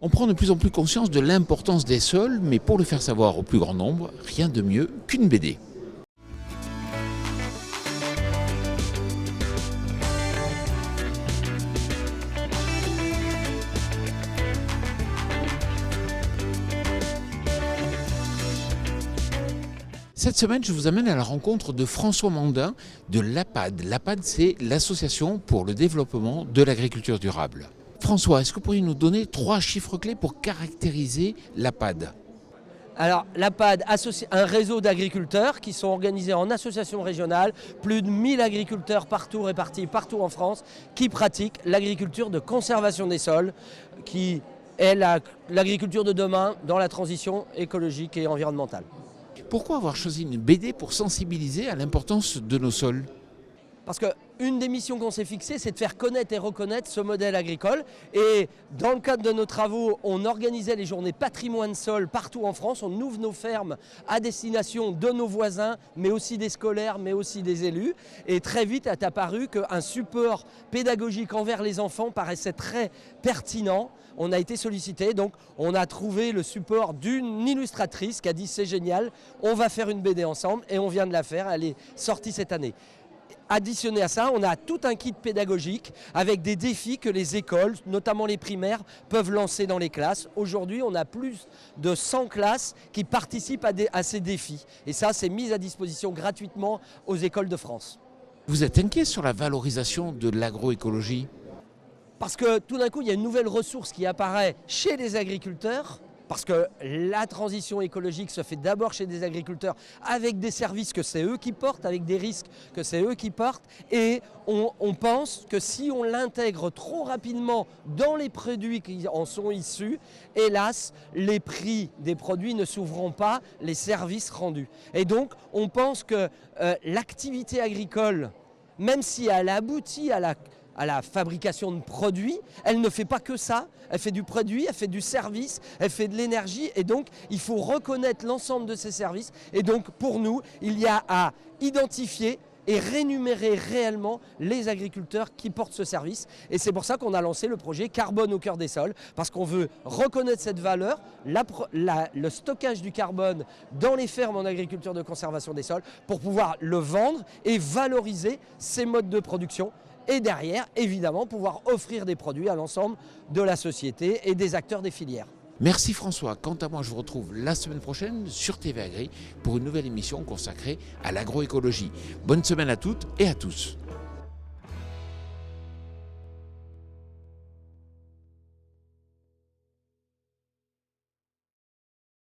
On prend de plus en plus conscience de l'importance des sols, mais pour le faire savoir au plus grand nombre, rien de mieux qu'une BD. Cette semaine, je vous amène à la rencontre de François Mandin de l'APAD. L'APAD, c'est l'Association pour le développement de l'agriculture durable. François, est-ce que vous pourriez nous donner 3 chiffres clés pour caractériser l'APAD ? Alors, l'APAD, un réseau d'agriculteurs qui sont organisés en associations régionales, plus de 1000 agriculteurs partout répartis partout en France, qui pratiquent l'agriculture de conservation des sols, qui est l'agriculture de demain dans la transition écologique et environnementale. Pourquoi avoir choisi une BD pour sensibiliser à l'importance de nos sols ? Parce qu'une des missions qu'on s'est fixées, c'est de faire connaître et reconnaître ce modèle agricole. Et dans le cadre de nos travaux, on organisait les journées patrimoine sol partout en France. On ouvre nos fermes à destination de nos voisins, mais aussi des scolaires, mais aussi des élus. Et très vite est apparu qu'un support pédagogique envers les enfants paraissait très pertinent. On a été sollicité, donc on a trouvé le support d'une illustratrice qui a dit c'est génial, on va faire une BD ensemble et on vient de la faire, elle est sortie cette année. Additionné à ça, on a tout un kit pédagogique avec des défis que les écoles, notamment les primaires, peuvent lancer dans les classes. Aujourd'hui, on a plus de 100 classes qui participent à ces défis. Et ça, c'est mis à disposition gratuitement aux écoles de France. Vous êtes inquiet sur la valorisation de l'agroécologie ? Parce que tout d'un coup, il y a une nouvelle ressource qui apparaît chez les agriculteurs. Parce que la transition écologique se fait d'abord chez des agriculteurs avec des services que c'est eux qui portent, avec des risques que c'est eux qui portent. Et on pense que si on l'intègre trop rapidement dans les produits qui en sont issus, hélas, les prix des produits ne s'ouvront pas, les services rendus. Et donc, on pense que l'activité agricole, même si elle aboutit à la fabrication de produits, elle ne fait pas que ça, elle fait du produit, elle fait du service, elle fait de l'énergie et donc il faut reconnaître l'ensemble de ces services et donc pour nous, il y a à identifier et rémunérer réellement les agriculteurs qui portent ce service. Et c'est pour ça qu'on a lancé le projet Carbone au cœur des sols, parce qu'on veut reconnaître cette valeur, le stockage du carbone dans les fermes en agriculture de conservation des sols, pour pouvoir le vendre et valoriser ces modes de production. Et derrière, évidemment, pouvoir offrir des produits à l'ensemble de la société et des acteurs des filières. Merci François. Quant à moi, je vous retrouve la semaine prochaine sur TV Agri pour une nouvelle émission consacrée à l'agroécologie. Bonne semaine à toutes et à tous.